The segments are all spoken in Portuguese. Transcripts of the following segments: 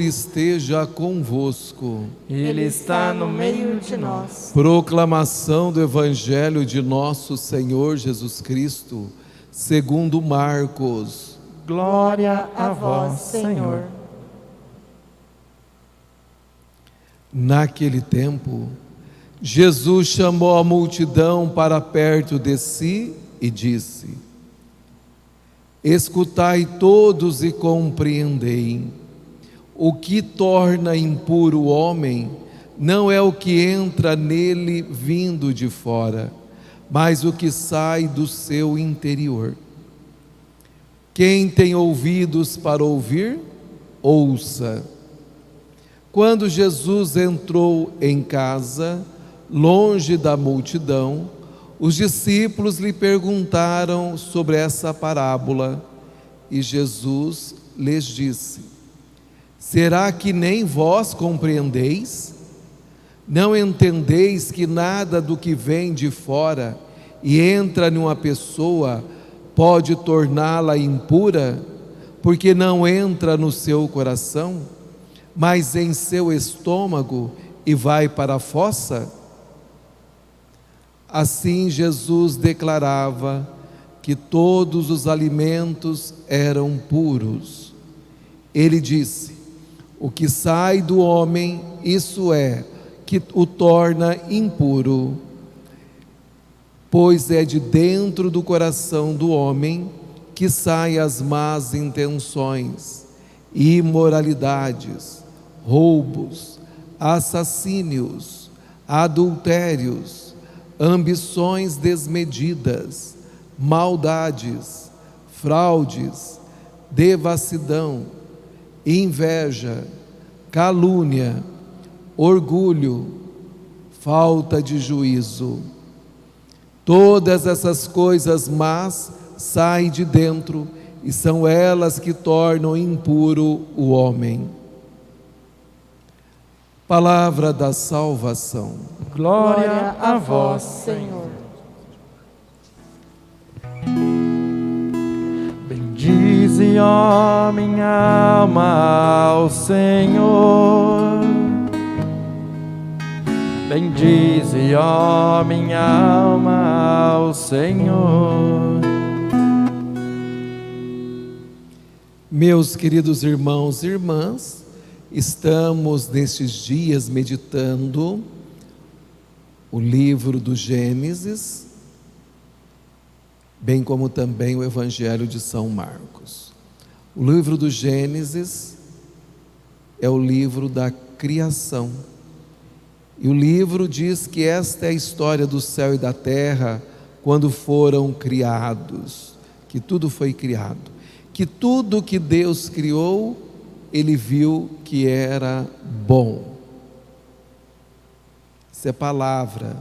esteja convosco. Ele está no meio de nós. Proclamação do Evangelho de nosso Senhor Jesus Cristo, segundo Marcos. Glória a vós, Senhor. Naquele tempo, Jesus chamou a multidão para perto de si e disse: escutai todos e compreendei. O que torna impuro o homem não é o que entra nele vindo de fora, mas o que sai do seu interior. Quem tem ouvidos para ouvir, ouça. Quando Jesus entrou em casa, longe da multidão, os discípulos lhe perguntaram sobre essa parábola, e Jesus lhes disse: será que nem vós compreendeis? Não entendeis que nada do que vem de fora e entra numa pessoa pode torná-la impura, porque não entra no seu coração, mas em seu estômago e vai para a fossa? Assim Jesus declarava que todos os alimentos eram puros. Ele disse: o que sai do homem, isso é, que o torna impuro, pois é de dentro do coração do homem que saem as más intenções, imoralidades, roubos, assassínios, adultérios, ambições desmedidas, maldades, fraudes, devassidão, inveja, calúnia, orgulho, falta de juízo. Todas essas coisas más saem de dentro e são elas que tornam impuro o homem. Palavra da salvação. Glória a vós, Senhor. Bendize, ó minha alma, ao Senhor. Bendize, ó minha alma, ao Senhor. Meus queridos irmãos e irmãs, estamos nestes dias meditando o livro do Gênesis, bem como também o Evangelho de São Marcos. O livro do Gênesis é o livro da criação. E o livro diz que esta é a história do céu e da terra quando foram criados, que tudo foi criado, que tudo que Deus criou, Ele viu que era bom. Isso é palavra.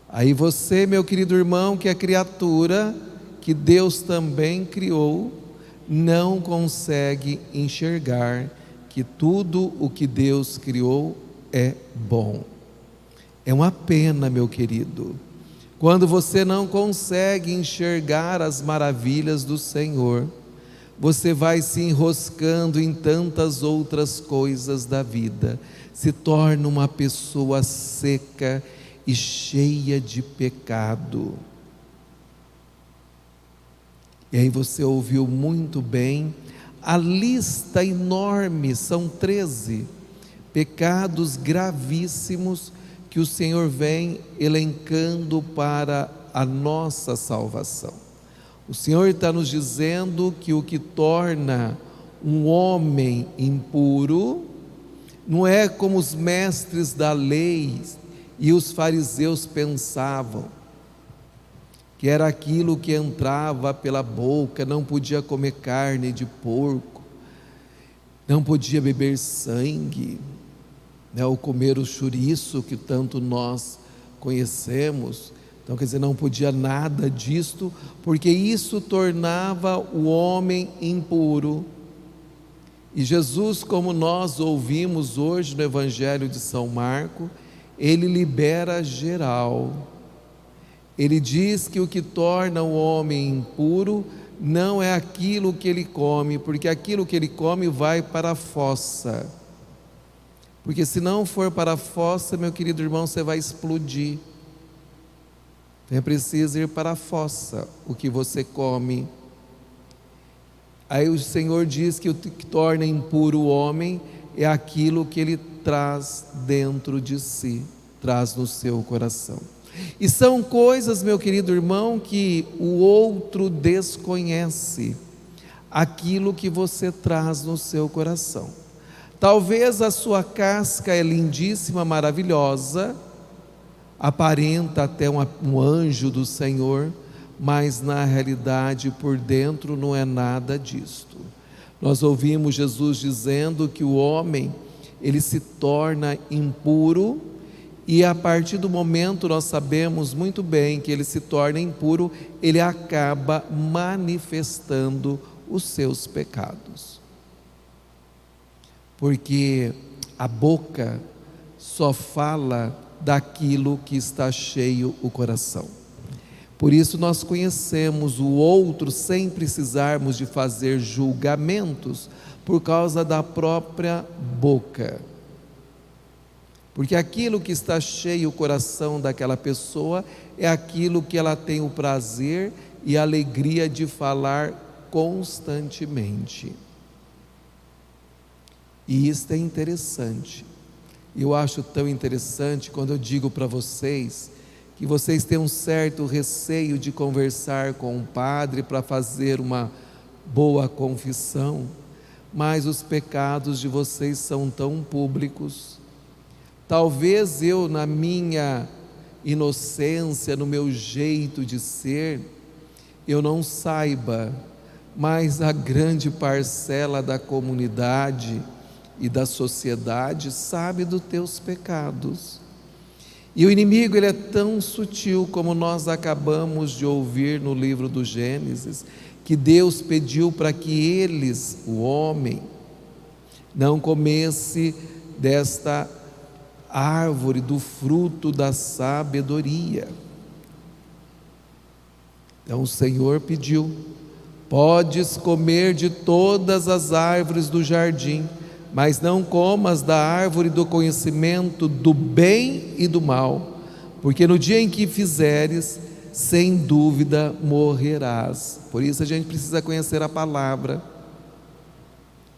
Aí você, meu querido irmão, que é criatura que Deus também criou, não consegue enxergar que tudo o que Deus criou é bom. É uma pena, meu querido, quando você não consegue enxergar as maravilhas do Senhor. Você vai se enroscando em tantas outras coisas da vida, se torna uma pessoa seca e cheia de pecado. E aí você ouviu muito bem a lista enorme, são 13 pecados gravíssimos que o Senhor vem elencando para a nossa salvação. O Senhor está nos dizendo que o que torna um homem impuro não é como os mestres da lei e os fariseus pensavam, que era aquilo que entrava pela boca, não podia comer carne de porco, não podia beber sangue, ou comer o chouriço que tanto nós conhecemos. Então, quer dizer, não podia nada disto, porque isso tornava o homem impuro. E Jesus, como nós ouvimos hoje no Evangelho de São Marcos, ele libera geral. Ele diz que o que torna o homem impuro não é aquilo que ele come, porque aquilo que ele come vai para a fossa. Porque se não for para a fossa, meu querido irmão, você vai explodir. É preciso ir para a fossa o que você come. Aí o Senhor diz que o que torna impuro o homem é aquilo que ele traz dentro de si, traz no seu coração. E são coisas, meu querido irmão, que o outro desconhece, aquilo que você traz no seu coração. Talvez a sua casca é lindíssima, maravilhosa, aparenta até um anjo do Senhor, mas na realidade por dentro não é nada disto. Nós ouvimos Jesus dizendo que o homem, ele se torna impuro, e a partir do momento nós sabemos muito bem que ele se torna impuro, ele acaba manifestando os seus pecados. Porque a boca só fala daquilo que está cheio o coração. Por isso nós conhecemos o outro sem precisarmos de fazer julgamentos por causa da própria boca. Porque aquilo que está cheio o coração daquela pessoa é aquilo que ela tem o prazer e a alegria de falar constantemente. E isso é interessante. Eu acho tão interessante quando eu digo para vocês que vocês têm um certo receio de conversar com um padre para fazer uma boa confissão, mas os pecados de vocês são tão públicos. Talvez eu, na minha inocência, no meu jeito de ser, eu não saiba, mas a grande parcela da comunidade e da sociedade sabe dos teus pecados. E o inimigo, ele é tão sutil, como nós acabamos de ouvir no livro do Gênesis, que Deus pediu para que eles, o homem, não comesse desta árvore, do fruto da sabedoria. Então o Senhor pediu: podes comer de todas as árvores do jardim, mas não comas da árvore do conhecimento do bem e do mal, porque no dia em que fizeres, sem dúvida morrerás. Por isso a gente precisa conhecer a palavra.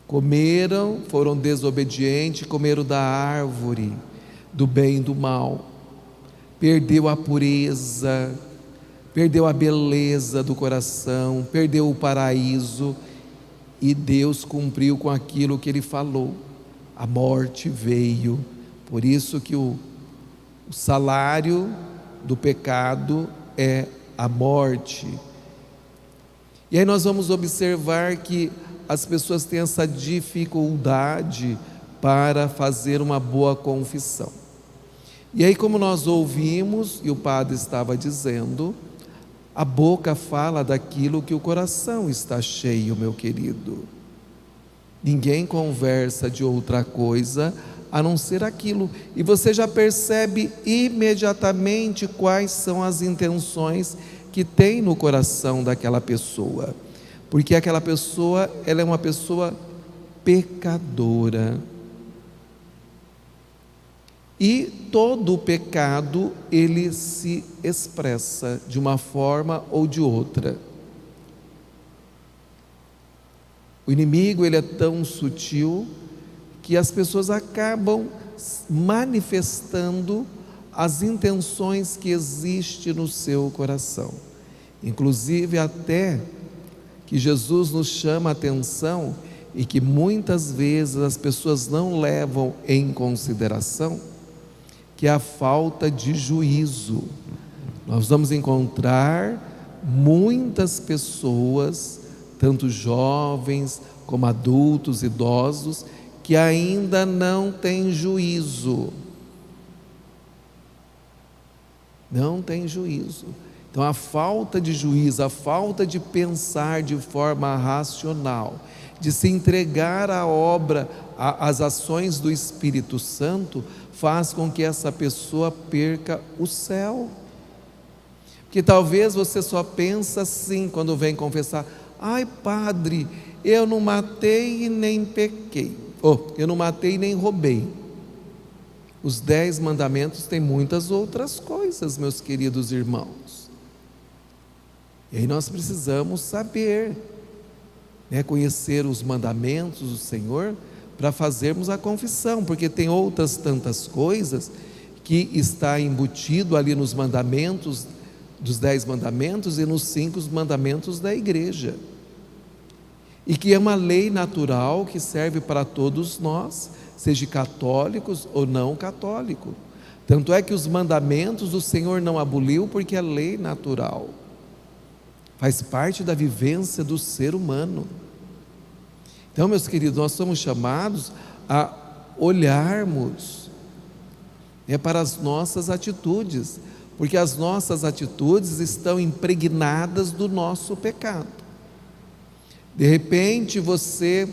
Comeram, foram desobedientes, comeram da árvore do bem e do mal, perdeu a pureza, perdeu a beleza do coração, perdeu o paraíso, e Deus cumpriu com aquilo que Ele falou. A morte veio. Por isso que o salário do pecado é a morte. E aí nós vamos observar que as pessoas têm essa dificuldade para fazer uma boa confissão. E aí, como nós ouvimos, e o padre estava dizendo, a boca fala daquilo que o coração está cheio, meu querido. Ninguém conversa de outra coisa a não ser aquilo. E você já percebe imediatamente quais são as intenções que tem no coração daquela pessoa. Porque aquela pessoa, ela é uma pessoa pecadora. E todo o pecado, ele se expressa de uma forma ou de outra. O inimigo, ele é tão sutil que as pessoas acabam manifestando as intenções que existem no seu coração. Inclusive até que Jesus nos chama a atenção e que muitas vezes as pessoas não levam em consideração, que é a falta de juízo. Nós vamos encontrar muitas pessoas, tanto jovens como adultos, idosos, que ainda não têm juízo. Não tem juízo. Então a falta de juízo, a falta de pensar de forma racional, de se entregar à obra, às ações do Espírito Santo, faz com que essa pessoa perca o céu. Porque talvez você só pensa assim quando vem confessar: Ai, padre, eu não matei e nem pequei. Eu não matei e nem roubei. Os 10 mandamentos têm muitas outras coisas, meus queridos irmãos. E aí nós precisamos saber, conhecer os mandamentos do Senhor para fazermos a confissão, porque tem outras tantas coisas que está embutido ali nos mandamentos, dos 10 mandamentos e nos 5 mandamentos da igreja, e que é uma lei natural que serve para todos nós, seja católicos ou não católicos. Tanto é que os mandamentos o Senhor não aboliu, porque é lei natural, faz parte da vivência do ser humano. Então, meus queridos, nós somos chamados a olharmos para as nossas atitudes, porque as nossas atitudes estão impregnadas do nosso pecado. De repente você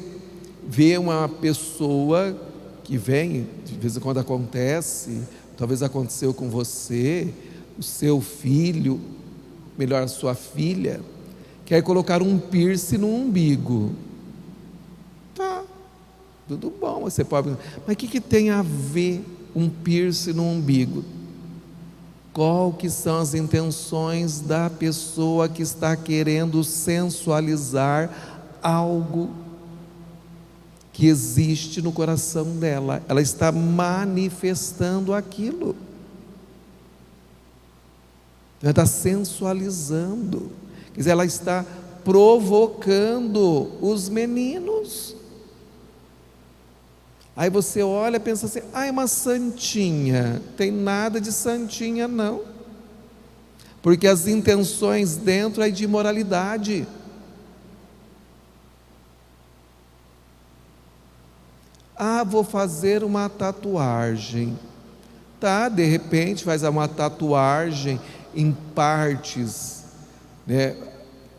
vê uma pessoa que vem, de vez em quando acontece, talvez aconteceu com você, o seu filho, melhor a sua filha, quer colocar um piercing no umbigo. Tá, tudo bom, você pode, mas o que tem a ver um piercing no umbigo? Qual que são as intenções da pessoa que está querendo sensualizar algo que existe no coração dela? Ela está manifestando aquilo, ela está sensualizando, quer dizer, ela está provocando os meninos. Aí você olha e pensa assim: é uma santinha. Tem nada de santinha não, porque as intenções dentro é de imoralidade. Vou fazer uma tatuagem. Tá, de repente faz uma tatuagem em partes,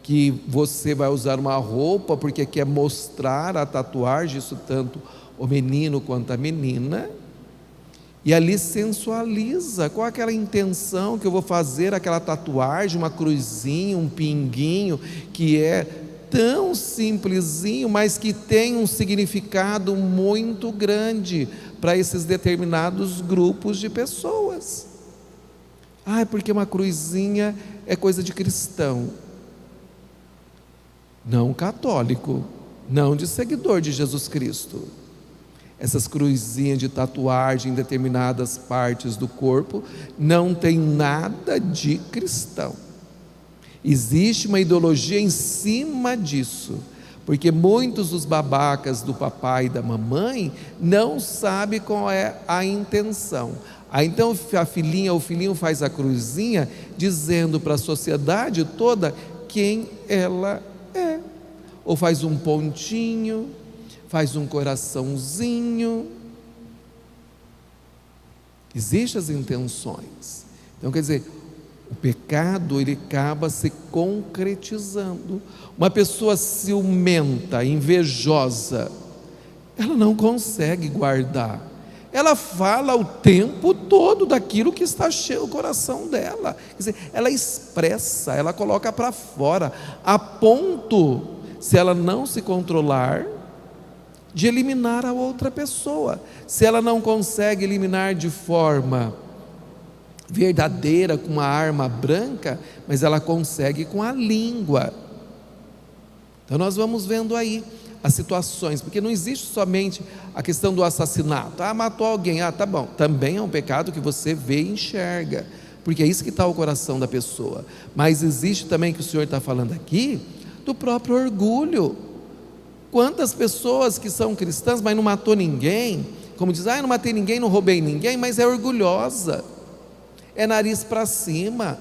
que você vai usar uma roupa porque quer mostrar a tatuagem, isso tanto o menino quanto a menina, e ali sensualiza. Qual é aquela intenção que eu vou fazer aquela tatuagem, uma cruzinha, um pinguinho, que é tão simplesinho, mas que tem um significado muito grande para esses determinados grupos de pessoas. Porque uma cruzinha é coisa de cristão, não católico, não de seguidor de Jesus Cristo. Essas cruzinhas de tatuagem em determinadas partes do corpo não tem nada de cristão. Existe uma ideologia em cima disso, porque muitos dos babacas do papai e da mamãe não sabem qual é a intenção. Então a filhinha ou o filhinho faz a cruzinha dizendo para a sociedade toda quem ela é, ou faz um pontinho, faz um coraçãozinho. Existem as intenções. Então quer dizer, o pecado ele acaba se concretizando. Uma pessoa ciumenta, invejosa, ela não consegue guardar. Ela fala o tempo todo daquilo que está cheio o coração dela. Quer dizer, ela expressa, ela coloca para fora, a ponto, se ela não se controlar, de eliminar a outra pessoa. Se ela não consegue eliminar de forma verdadeira com uma arma branca, mas ela consegue com a língua. Então nós vamos vendo aí as situações, porque não existe somente a questão do assassinato. Matou alguém, tá bom, também é um pecado que você vê e enxerga, porque é isso que está o coração da pessoa. Mas existe também, que o Senhor está falando aqui, do próprio orgulho. Quantas pessoas que são cristãs, mas não matou ninguém, como diz, não matei ninguém, não roubei ninguém, mas é orgulhosa, é nariz para cima,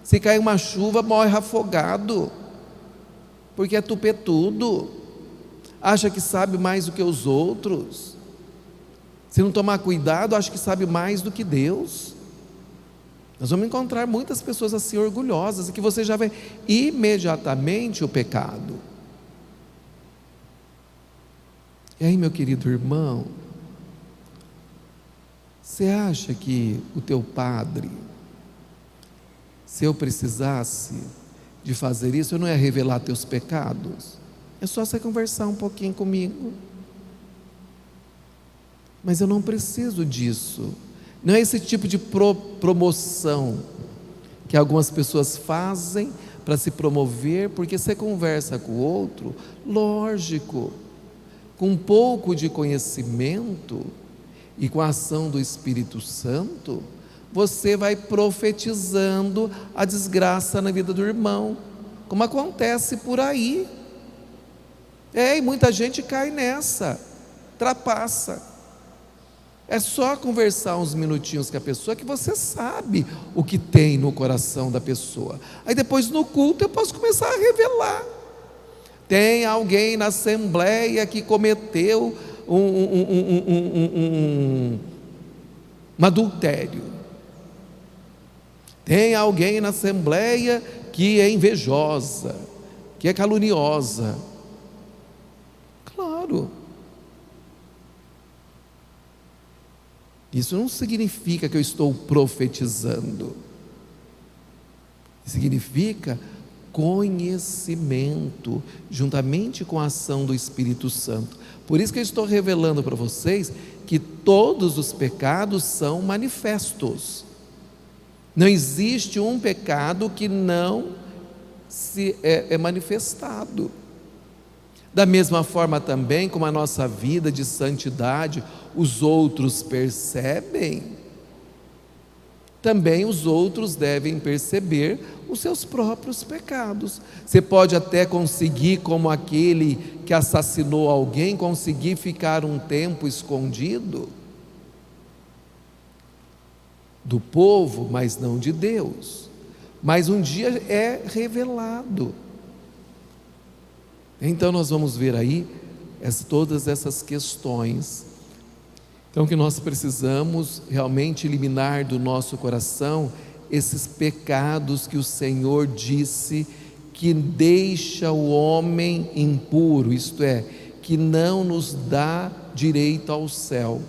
se cai uma chuva morre afogado, porque é tupetudo, acha que sabe mais do que os outros, se não tomar cuidado, acha que sabe mais do que Deus. Nós vamos encontrar muitas pessoas assim orgulhosas, e que você já vê imediatamente o pecado. E aí, meu querido irmão, você acha que o teu padre, se eu precisasse, de fazer isso, eu não ia revelar teus pecados. É só você conversar um pouquinho comigo. Mas eu não preciso disso. Não é esse tipo de promoção que algumas pessoas fazem para se promover, porque você conversa com o outro, lógico, com um pouco de conhecimento e com a ação do Espírito Santo, você vai profetizando a desgraça na vida do irmão, como acontece por aí. E muita gente cai nessa, trapaça. É só conversar uns minutinhos com a pessoa que você sabe o que tem no coração da pessoa. Aí depois no culto eu posso começar a revelar. Tem alguém na assembleia que cometeu um adultério. Tem alguém na assembleia que é invejosa, que é caluniosa. Claro. Isso não significa que eu estou profetizando. Significa conhecimento, juntamente com a ação do Espírito Santo. Por isso que eu estou revelando para vocês que todos os pecados são manifestos. Não existe um pecado que não é manifestado. Da mesma forma também, como a nossa vida de santidade, os outros percebem, também os outros devem perceber os seus próprios pecados. Você pode até conseguir, como aquele que assassinou alguém, conseguir ficar um tempo escondido do povo, mas não de Deus. Mas um dia é revelado. Então nós vamos ver aí todas essas questões. Então que nós precisamos realmente eliminar do nosso coração esses pecados que o Senhor disse que deixa o homem impuro, isto é, que não nos dá direito ao céu.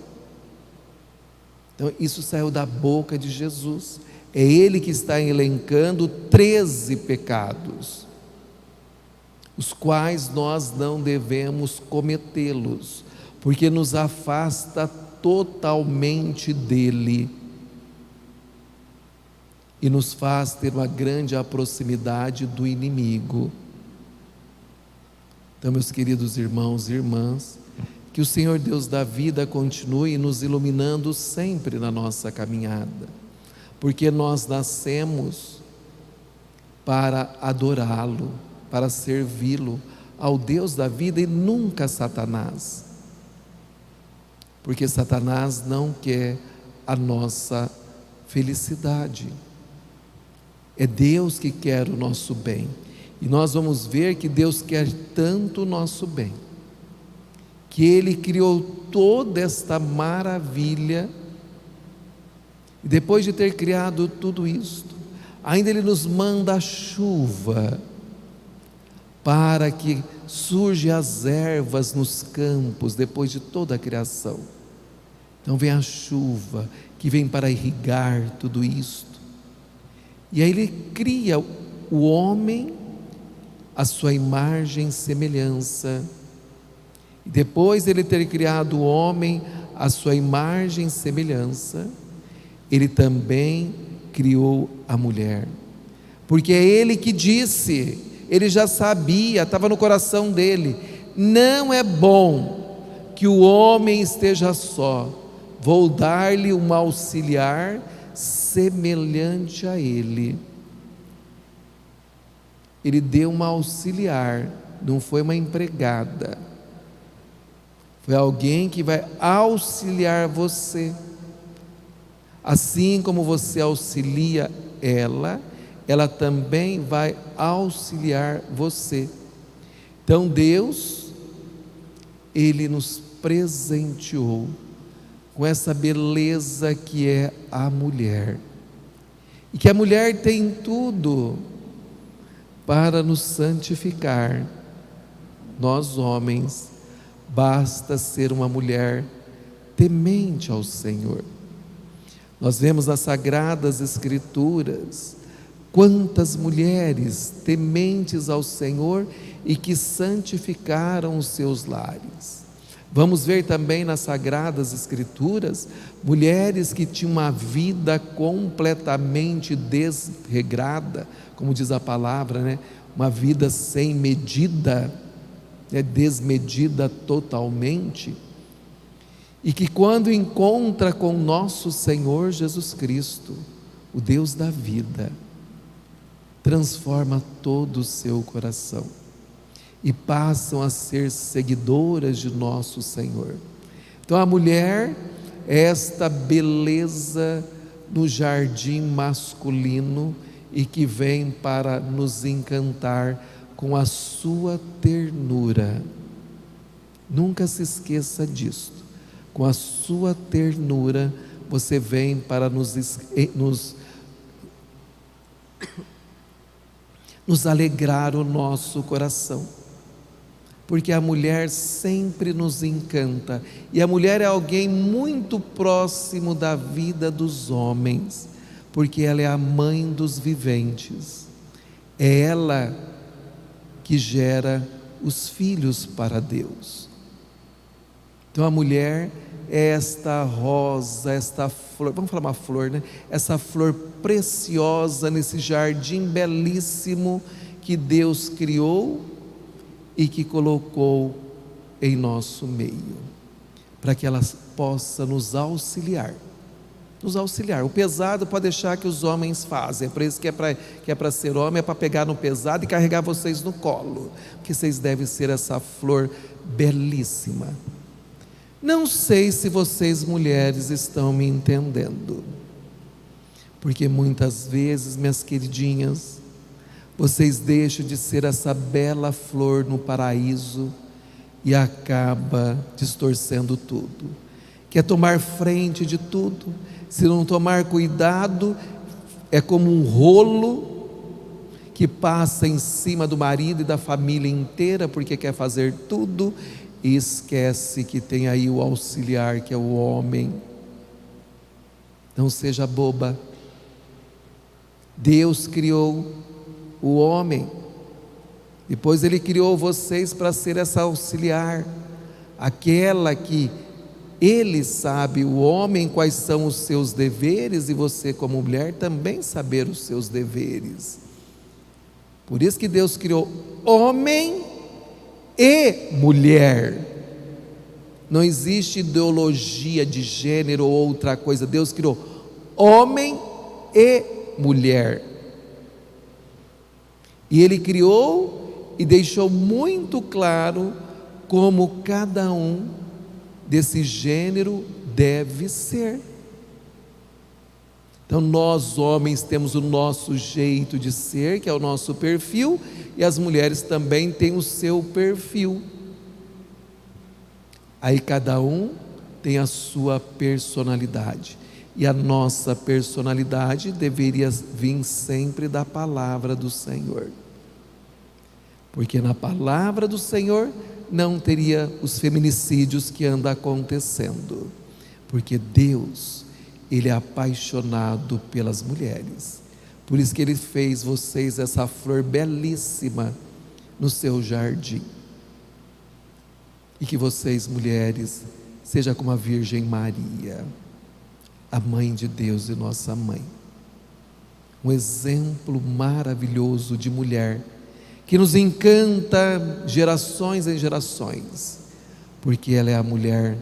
Então isso saiu da boca de Jesus. É Ele que está elencando 13 pecados, os quais nós não devemos cometê-los, porque nos afasta totalmente dele e nos faz ter uma grande proximidade do inimigo. Então, meus queridos irmãos e irmãs, que o Senhor Deus da vida continue nos iluminando sempre na nossa caminhada, porque nós nascemos para adorá-lo, para servi-lo, ao Deus da vida, e nunca a Satanás, porque Satanás não quer a nossa felicidade. É Deus que quer o nosso bem, e nós vamos ver que Deus quer tanto o nosso bem, que Ele criou toda esta maravilha, e depois de ter criado tudo isto, ainda Ele nos manda a chuva, para que surjam as ervas nos campos, depois de toda a criação. Então vem a chuva, que vem para irrigar tudo isto, e aí Ele cria o homem à sua imagem e semelhança, e depois de Ele ter criado o homem à sua imagem e semelhança, Ele também criou a mulher, porque é Ele que disse, Ele já sabia, estava no coração dele, não é bom que o homem esteja só, vou dar-lhe uma auxiliar semelhante a ele. Ele deu uma auxiliar, não foi uma empregada, foi alguém que vai auxiliar você, assim como você auxilia ela também vai auxiliar você. Então Deus, Ele nos presenteou com essa beleza que é a mulher, e que a mulher tem tudo para nos santificar. Nós homens, basta ser uma mulher temente ao Senhor. Nós vemos nas Sagradas Escrituras Quantas mulheres tementes ao Senhor e que santificaram os seus lares. Vamos ver também nas Sagradas Escrituras, mulheres que tinham uma vida completamente desregrada, como diz a palavra, né? Uma vida sem medida, desmedida totalmente, e que quando encontra com nosso Senhor Jesus Cristo, o Deus da vida, transforma todo o seu coração e passam a ser seguidoras de nosso Senhor. Então a mulher é esta beleza no jardim masculino e que vem para nos encantar com a sua ternura. Nunca se esqueça disto. Com a sua ternura você vem para nos alegrar o nosso coração, porque a mulher sempre nos encanta, e a mulher é alguém muito próximo da vida dos homens, porque ela é a mãe dos viventes, é ela que gera os filhos para Deus. Então a mulher é esta rosa, esta flor, vamos falar uma flor, né? Essa flor preciosa nesse jardim belíssimo que Deus criou e que colocou em nosso meio, para que ela possa nos auxiliar. O pesado pode deixar que os homens fazem, é por isso que é para ser homem, é para pegar no pesado e carregar vocês no colo, porque vocês devem ser essa flor belíssima. Não sei se vocês mulheres estão me entendendo, porque muitas vezes, minhas queridinhas, vocês deixam de ser essa bela flor no paraíso e acaba distorcendo tudo. Quer tomar frente de tudo, se não tomar cuidado, é como um rolo que passa em cima do marido e da família inteira, porque quer fazer tudo e esquece que tem aí o auxiliar, que é o homem. Não seja boba. Deus criou o homem, depois Ele criou vocês para ser essa auxiliar, aquela que Ele sabe, o homem, quais são os seus deveres, e você como mulher também saber os seus deveres. Por isso que Deus criou homem e mulher. Não existe ideologia de gênero ou outra coisa. Deus criou homem e mulher, e Ele criou e deixou muito claro como cada um desse gênero deve ser. Então nós homens temos o nosso jeito de ser, que é o nosso perfil, e as mulheres também têm o seu perfil. Aí cada um tem a sua personalidade, e a nossa personalidade deveria vir sempre da palavra do Senhor, porque na palavra do Senhor não teria os feminicídios que andam acontecendo, porque Deus, Ele é apaixonado pelas mulheres. Por isso que Ele fez vocês essa flor belíssima no seu jardim, e que vocês, mulheres, sejam como a Virgem Maria, a mãe de Deus e nossa mãe, um exemplo maravilhoso de mulher, que nos encanta gerações em gerações, porque ela é a mulher,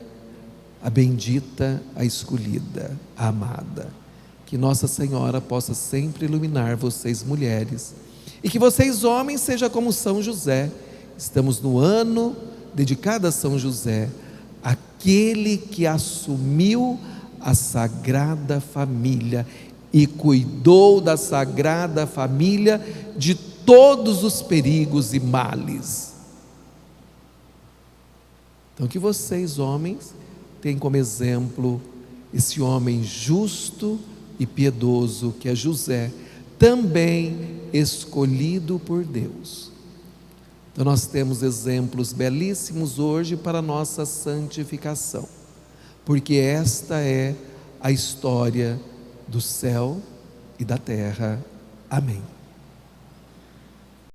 a bendita, a escolhida, a amada. Que Nossa Senhora possa sempre iluminar vocês mulheres, e que vocês homens sejam como São José. Estamos no ano dedicado a São José, aquele que assumiu a Sagrada Família e cuidou da Sagrada Família de todos os perigos e males. Então que vocês homens tenham como exemplo esse homem justo e piedoso que é José, também escolhido por Deus. Então nós temos exemplos belíssimos hoje para a nossa santificação, porque esta é a história do céu e da terra Amém.